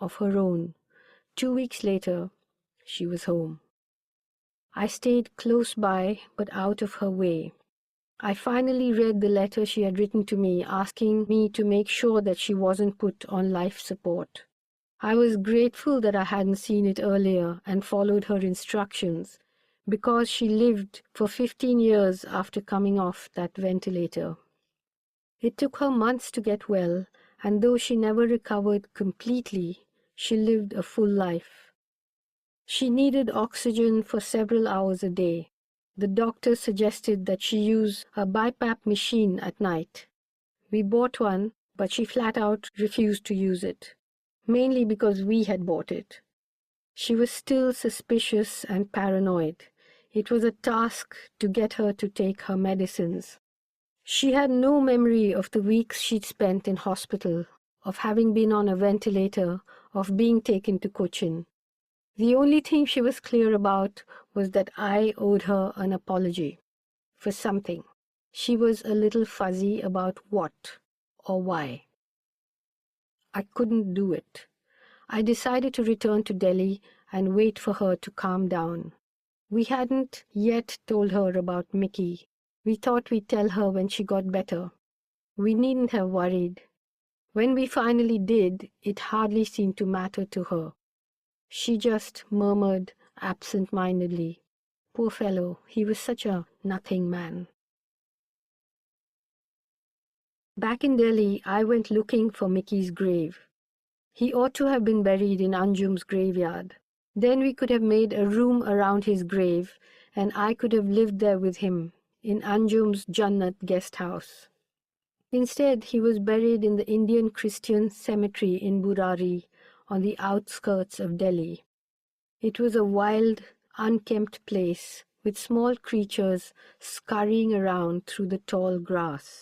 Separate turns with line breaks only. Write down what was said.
of her own. 2 weeks later, she was home. I stayed close by, but out of her way. I finally read the letter she had written to me, asking me to make sure that she wasn't put on life support. I was grateful that I hadn't seen it earlier and followed her instructions, because she lived for 15 years after coming off that ventilator. It took her months to get well, and though she never recovered completely, she lived a full life. She needed oxygen for several hours a day. The doctor suggested that she use a BiPAP machine at night. We bought one, but she flat out refused to use it, mainly because we had bought it. She was still suspicious and paranoid. It was a task to get her to take her medicines. She had no memory of the weeks she'd spent in hospital, of having been on a ventilator, of being taken to Cochin. The only thing she was clear about was that I owed her an apology for something. She was a little fuzzy about what or why. I couldn't do it. I decided to return to Delhi and wait for her to calm down. We hadn't yet told her about Mickey. We thought we'd tell her when she got better. We needn't have worried. When we finally did, it hardly seemed to matter to her. She just murmured absent-mindedly, "Poor fellow, he was such a nothing man." Back in Delhi, I went looking for Mickey's grave. He ought to have been buried in Anjum's graveyard. Then we could have made a room around his grave, and I could have lived there with him, in Anjum's Jannat guest house. Instead, he was buried in the Indian Christian cemetery in Burari, on the outskirts of Delhi. It was a wild, unkempt place, with small creatures scurrying around through the tall grass.